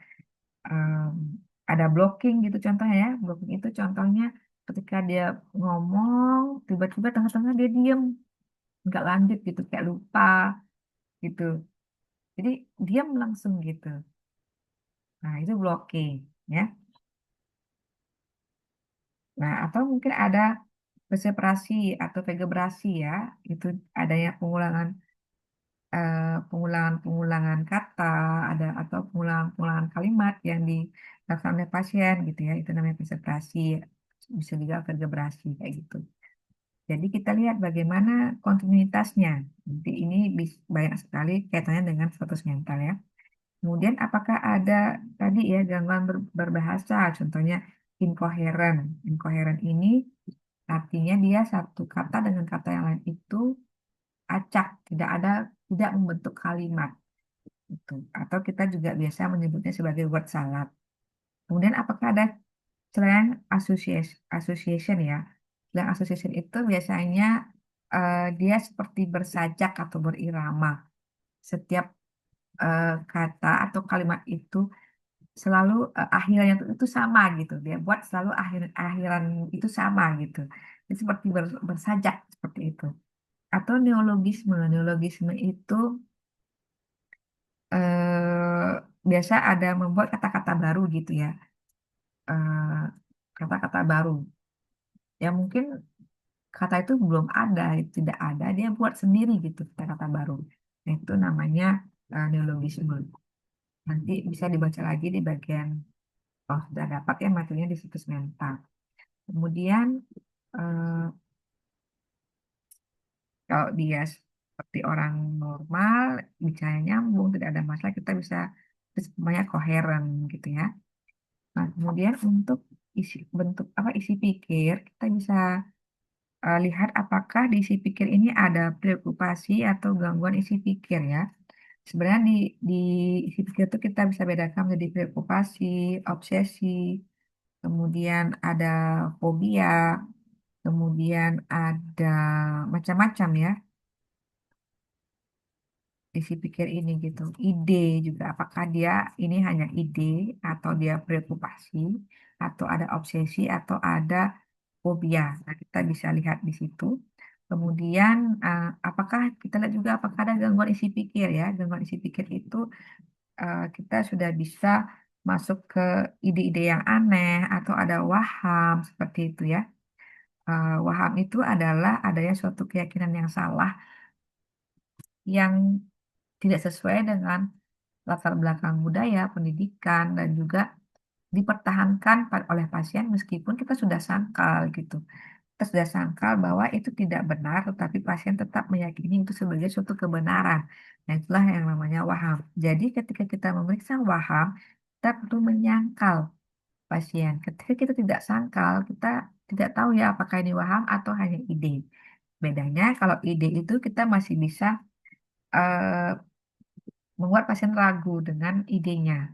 Em, ada blocking gitu contohnya ya. Blocking itu contohnya ketika dia ngomong, tiba-tiba tengah-tengah dia diem. nggak lanjut gitu, kayak lupa gitu. Jadi diam langsung gitu. Nah, itu blocking ya. Nah, atau mungkin ada perseprasi atau vegebrasi ya. Itu adanya eh, pengulangan kata, ada atau pengulangan kalimat yang dilakukan oleh pasien gitu ya. Itu namanya perseprasi. Bisa juga vergebrasi kayak gitu. Jadi kita lihat bagaimana kontinuitasnya. Nanti ini banyak sekali kaitannya dengan status mental ya. Kemudian apakah ada tadi ya gangguan berbahasa, contohnya incoherent. Incoherent ini artinya dia satu kata dengan kata yang lain itu acak, tidak membentuk kalimat itu. Atau kita juga biasa menyebutnya sebagai word salad. Kemudian apakah ada slang association ya? Slang association itu biasanya dia seperti bersajak atau berirama. Setiap kata atau kalimat itu selalu akhirannya itu sama gitu. Dia buat selalu akhiran itu sama gitu. Itu seperti bersajak seperti itu. Atau neologisme. Neologisme itu biasa ada membuat kata-kata baru gitu ya. Eh, Kata-kata baru. Ya mungkin kata itu belum ada, tidak ada, dia buat sendiri gitu kata-kata baru. Nah, itu namanya neologisme. Nanti bisa dibaca lagi di bagian, oh sudah dapat ya materinya di situs mental. Kemudian eh, kalau dia seperti orang normal, bicara nyambung, tidak ada masalah, kita bisa itu namanya koheren gitu ya. Nah, kemudian untuk bentuk apa isi pikir, kita bisa lihat apakah di isi pikir ini ada preokupasi atau gangguan isi pikir ya. Sebenarnya di isi pikir itu kita bisa bedakan menjadi preokupasi, obsesi, kemudian ada fobia, kemudian ada macam-macam ya isi pikir ini gitu. Ide juga, apakah dia ini hanya ide atau dia preokupasi atau ada obsesi atau ada fobia. Nah, kita bisa lihat di situ. Kemudian, apakah kita lihat juga apakah ada gangguan isi pikir ya? Gangguan isi pikir itu kita sudah bisa masuk ke ide-ide yang aneh atau ada waham seperti itu ya. Waham itu adalah adanya suatu keyakinan yang salah yang tidak sesuai dengan latar belakang budaya, pendidikan, dan juga dipertahankan oleh pasien meskipun kita sudah sangkal gitu. Kita sudah sangkal bahwa itu tidak benar, tetapi pasien tetap meyakini itu sebagai suatu kebenaran. Nah, itulah yang namanya waham. Jadi, ketika kita memeriksa waham, kita perlu menyangkal pasien. Ketika kita tidak sangkal, kita tidak tahu ya apakah ini waham atau hanya ide. Bedanya kalau ide itu kita masih bisa eh, membuat pasien ragu dengan idenya.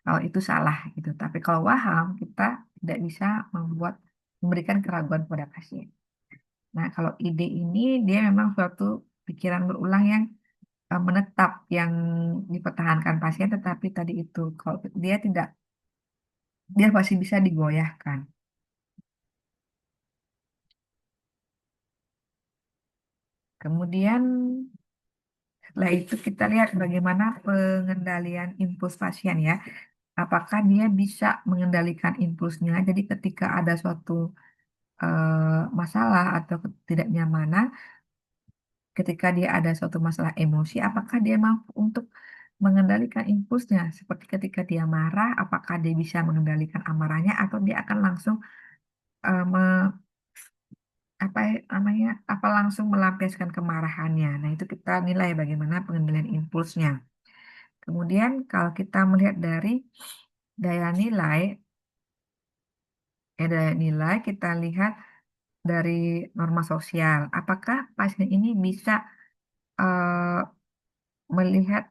Kalau itu salah gitu. Tapi kalau waham, kita tidak bisa memberikan keraguan pada pasien. Nah, kalau ide ini dia memang suatu pikiran berulang yang menetap, yang dipertahankan pasien, tetapi tadi itu kalau dia tidak, dia masih bisa digoyahkan. Kemudian setelah itu kita lihat bagaimana pengendalian impuls pasien ya. Apakah dia bisa mengendalikan impulsnya? Jadi ketika ada suatu masalah atau ketidaknyamanan, ketika dia ada suatu masalah emosi, apakah dia mampu untuk mengendalikan impulsnya? Seperti ketika dia marah, apakah dia bisa mengendalikan amarahnya atau dia akan langsung eh, me- apa namanya apa langsung melampiaskan kemarahannya. Nah, itu kita nilai bagaimana pengendalian impulsnya. Kemudian kalau kita melihat dari daya nilai, daya nilai kita lihat dari norma sosial. Apakah pasien ini bisa eh, melihat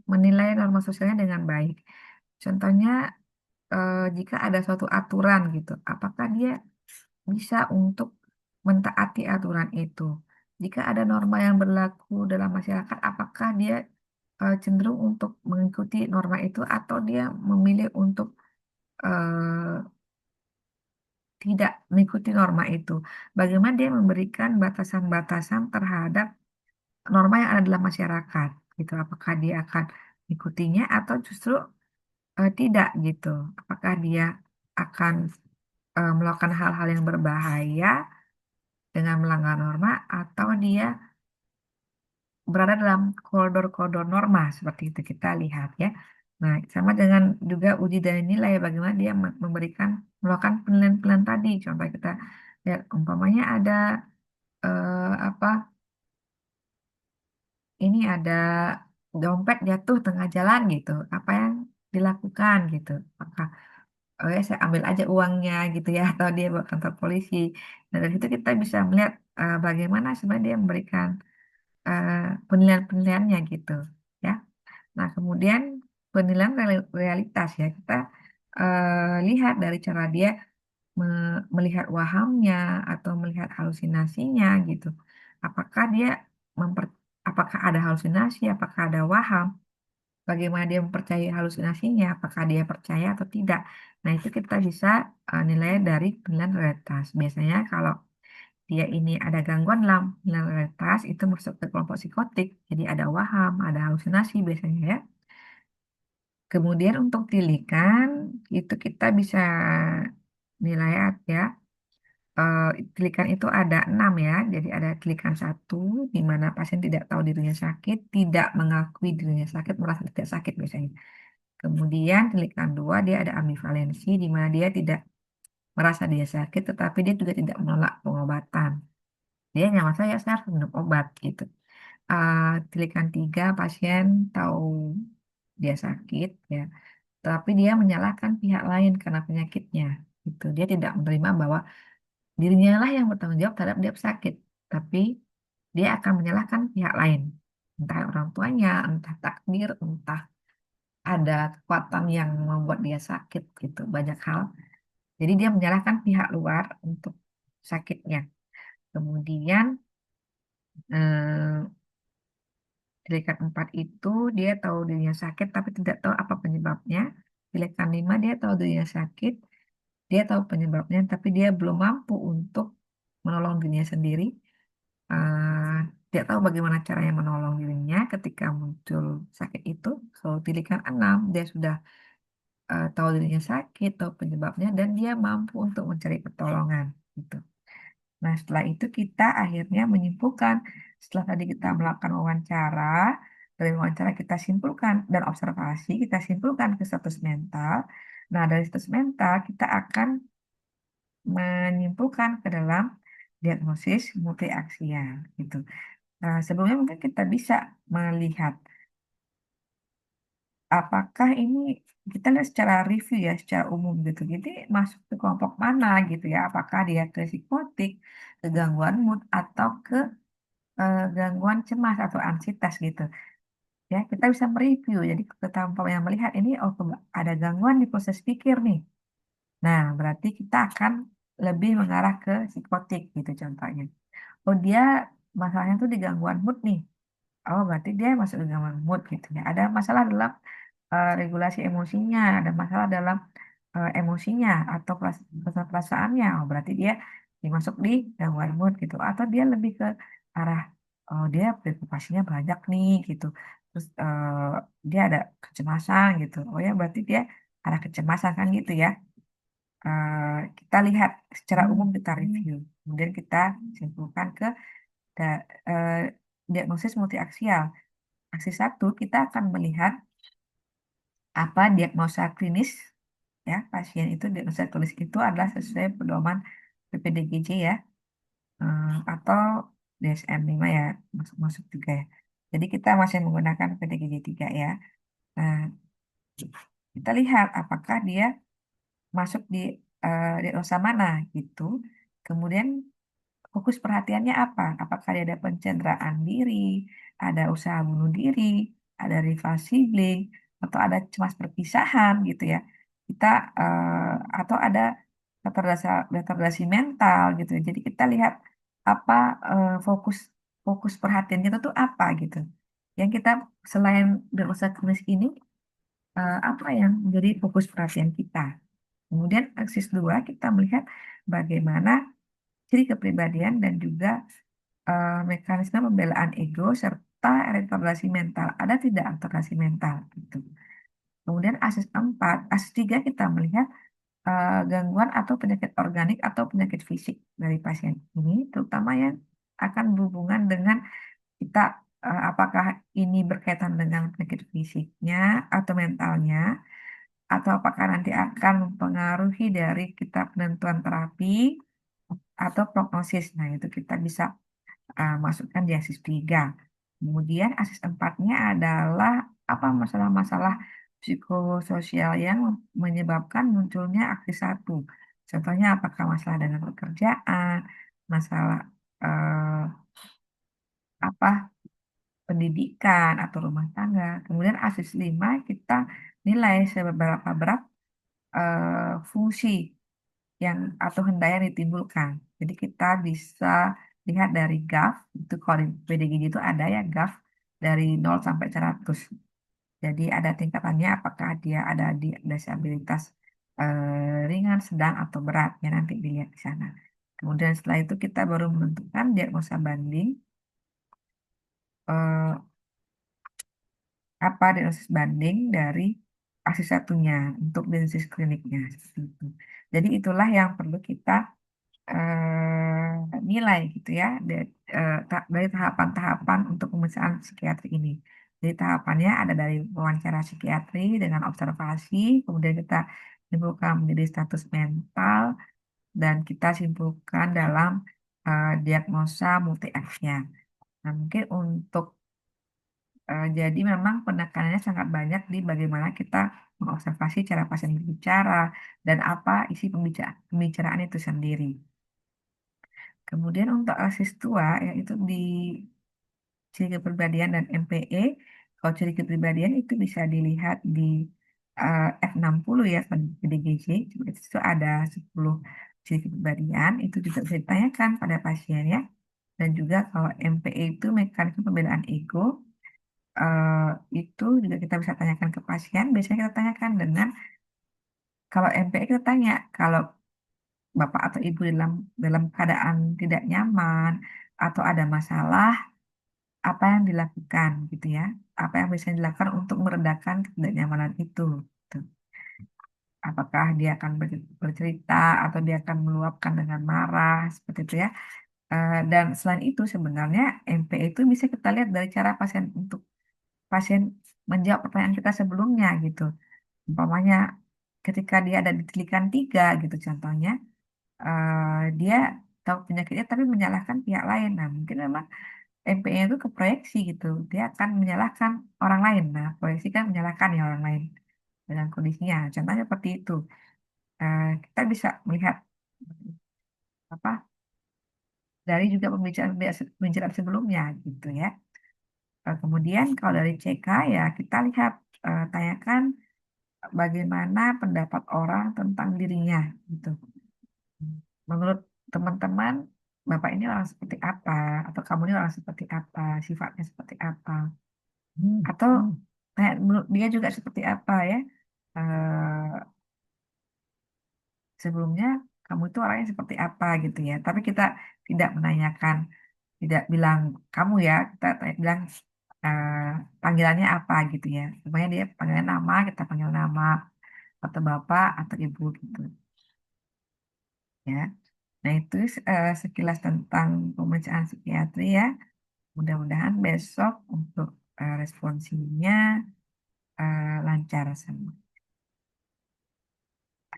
menilai norma sosialnya dengan baik. Contohnya jika ada suatu aturan gitu, apakah dia bisa untuk mentaati aturan itu? Jika ada norma yang berlaku dalam masyarakat, apakah dia cenderung untuk mengikuti norma itu atau dia memilih untuk eh, tidak mengikuti norma itu? Bagaimana dia memberikan batasan-batasan terhadap norma yang ada dalam masyarakat gitu. Apakah dia akan ikutinya atau justru tidak gitu. Apakah dia akan melakukan hal-hal yang berbahaya dengan melanggar norma atau dia berada dalam koridor-koridor norma seperti itu kita lihat ya. Nah, sama dengan juga uji dari nilai bagaimana dia memberikan melakukan penilaian-penilaian tadi. Contoh kita lihat umpamanya ada apa ini ada dompet jatuh tengah jalan gitu. Apa yang dilakukan gitu? Apakah oh ya saya ambil aja uangnya gitu ya atau dia bawa ke kantor polisi. Nah, dari situ kita bisa melihat bagaimana sebenarnya dia memberikan eh, penilaian-penilaiannya gitu ya. Nah, kemudian penilaian realitas ya, kita lihat dari cara dia melihat wahamnya atau melihat halusinasinya gitu. Apakah dia memper, apakah ada halusinasi, apakah ada waham, bagaimana dia mempercayai halusinasinya, apakah dia percaya atau tidak. Nah, itu kita bisa nilai dari penilaian realitas. Biasanya kalau dia ini ada gangguan dalam penilaian realitas, itu masuk ke kelompok psikotik. Jadi ada waham, ada halusinasi biasanya ya. Kemudian untuk tilikan itu kita bisa nilai ya. Eh, Tilikan itu ada 6 ya. Jadi ada tilikan satu di mana pasien tidak tahu dirinya sakit, tidak mengakui dirinya sakit, merasa tidak sakit biasanya. Kemudian tilikan dua dia ada ambivalensi di mana dia tidak merasa dia sakit, tetapi dia juga tidak menolak pengobatan. Dia nggak masalah ya saya harus minum obat gitu. Tilikan tiga pasien tahu dia sakit ya tapi dia menyalahkan pihak lain karena penyakitnya. Gitu. Dia tidak menerima bahwa dirinya lah yang bertanggung jawab terhadap dia sakit, tapi dia akan menyalahkan pihak lain, entah orang tuanya, entah takdir, entah ada kekuatan yang membuat dia sakit gitu, banyak hal. Jadi dia menyalahkan pihak luar untuk sakitnya. Kemudian eh, Derekat 4 itu dia tahu dirinya sakit tapi tidak tahu apa penyebabnya. Derekat 5 dia tahu dirinya sakit, dia tahu penyebabnya tapi dia belum mampu untuk menolong dirinya sendiri. Eh, Tidak tahu bagaimana caranya menolong dirinya ketika muncul sakit itu. Kalau tilikan 6 dia sudah tahu dirinya sakit, tahu penyebabnya dan dia mampu untuk mencari pertolongan. Gitu. Nah, setelah itu kita akhirnya menyimpulkan, setelah tadi kita melakukan wawancara, dari wawancara kita simpulkan dan observasi, kita simpulkan ke status mental. Nah, dari status mental kita akan menyimpulkan ke dalam diagnosis multiaksial gitu. Nah, sebelumnya mungkin kita bisa melihat apakah ini kita lihat secara review ya, secara umum gitu. Jadi masuk ke kelompok mana gitu ya? Apakah dia ke psikotik, ke gangguan mood atau ke gangguan cemas atau ansietas gitu ya kita bisa mereview jadi kita yang melihat ini oh ada gangguan di proses pikir nih nah berarti kita akan lebih mengarah ke psikotik gitu contohnya oh dia masalahnya tuh di gangguan mood nih oh berarti dia masuk ke gangguan mood gitu ya ada masalah dalam regulasi emosinya ada masalah dalam emosinya atau perasaannya oh berarti dia dimasuk di gangguan mood gitu atau dia lebih ke arah oh dia preokupasinya banyak nih gitu terus dia ada kecemasan gitu oh ya berarti dia ada kecemasan kan gitu ya. Kita lihat secara umum kita review kemudian kita simpulkan ke da- eh, diagnosis multiaksial aksi satu kita akan melihat apa diagnosa klinis ya pasien itu diagnosa klinis itu adalah sesuai pedoman PPDGJ ya atau DSM-5 ya masuk juga ya. Jadi kita masih menggunakan PPDGJ 3 ya. Nah, kita lihat apakah dia masuk di diagnosa mana gitu. Kemudian fokus perhatiannya apa? Apakah dia ada pencenderaan diri, ada usaha bunuh diri, ada rival sibling, atau ada cemas perpisahan gitu ya. Kita atau ada retardasi mental gitu. Ya. Jadi kita lihat apa fokus fokus perhatian kita tuh apa gitu. Yang kita selain diagnosa klinis ini apa yang menjadi fokus perhatian kita. Kemudian aksis 2 kita melihat bagaimana ciri kepribadian dan juga mekanisme pembelaan ego serta rehabilitasi mental. Ada tidak rehabilitasi mental? Gitu. Kemudian asis 3 kita melihat gangguan atau penyakit organik atau penyakit fisik dari pasien ini, terutama yang akan berhubungan dengan kita, apakah ini berkaitan dengan penyakit fisiknya atau mentalnya, atau apakah nanti akan mempengaruhi dari kita penentuan terapi atau prognosis. Nah, itu kita bisa masukkan di asis 3. Kemudian asis 4-nya adalah apa masalah-masalah psikososial yang menyebabkan munculnya aksi 1. Contohnya apakah masalah dengan pekerjaan, masalah eh, apa pendidikan atau rumah tangga. Kemudian asis 5 kita nilai seberapa berat fungsi yang atau hendak yang ditimbulkan. Jadi kita bisa lihat dari GAF, itu kalau di PDGJ itu ada ya GAF dari 0 sampai 100. Jadi ada tingkatannya apakah dia ada di disabilitas ringan, sedang, atau berat. Ya nanti dilihat di sana. Kemudian setelah itu kita baru menentukan diagnosa banding. eh, Apa diagnosis banding dari aksi 1-nya untuk diagnosis kliniknya. Seperti itu. Jadi itulah yang perlu kita nilai gitu ya dari tahapan-tahapan untuk pemeriksaan psikiatri ini. Jadi tahapannya ada dari wawancara psikiatri dengan observasi, kemudian kita simpulkan menjadi status mental, dan kita simpulkan dalam diagnosa multi X-nya. Nah, mungkin untuk jadi memang penekanannya sangat banyak di bagaimana kita mengobservasi cara pasien berbicara dan apa isi pembicaraan itu sendiri. Kemudian untuk asis tua, yaitu di ciri kepribadian dan MPE. Kalau ciri kepribadian itu bisa dilihat di F60 ya, PDGC. Itu ada 10 ciri kepribadian. Itu juga bisa ditanyakan pada pasien ya. Dan juga kalau MPE itu mekanisme pembelaan ego, eh, itu juga kita bisa tanyakan ke pasien. Biasanya kita tanyakan dengan, kalau MPE kita tanya, kalau bapak atau ibu dalam dalam keadaan tidak nyaman atau ada masalah, apa yang dilakukan gitu ya, apa yang bisa dilakukan untuk meredakan ketidaknyamanan itu gitu. Apakah dia akan bercerita atau dia akan meluapkan dengan marah seperti itu ya. Dan selain itu sebenarnya MP itu bisa kita lihat dari cara pasien untuk pasien menjawab pertanyaan kita sebelumnya gitu. Umpamanya ketika dia ada di tilikan 3 gitu contohnya, dia tahu penyakitnya tapi menyalahkan pihak lain. Nah, mungkin memang MP-nya itu ke proyeksi gitu. Dia akan menyalahkan orang lain. Nah, proyeksi kan menyalahkan ya orang lain dengan kondisinya. Contohnya seperti itu. Kita bisa melihat apa dari juga pembicaraan sebelumnya gitu ya. Kemudian kalau dari CK ya kita lihat, tanyakan bagaimana pendapat orang tentang dirinya gitu. Menurut teman-teman, Bapak ini orang seperti apa? Atau kamu ini orang seperti apa? Sifatnya seperti apa? Atau menurut dia juga seperti apa ya? Eh, Sebelumnya kamu itu orangnya seperti apa gitu ya. Tapi kita tidak menanyakan, tidak bilang kamu ya, kita bilang eh, panggilannya apa gitu ya. Semuanya dia panggilan nama, kita panggil nama, atau bapak atau ibu gitu ya. Nah itu sekilas tentang pemeriksaan psikiatri ya. Mudah-mudahan besok untuk responsinya lancar semua.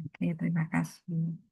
Oke, terima kasih.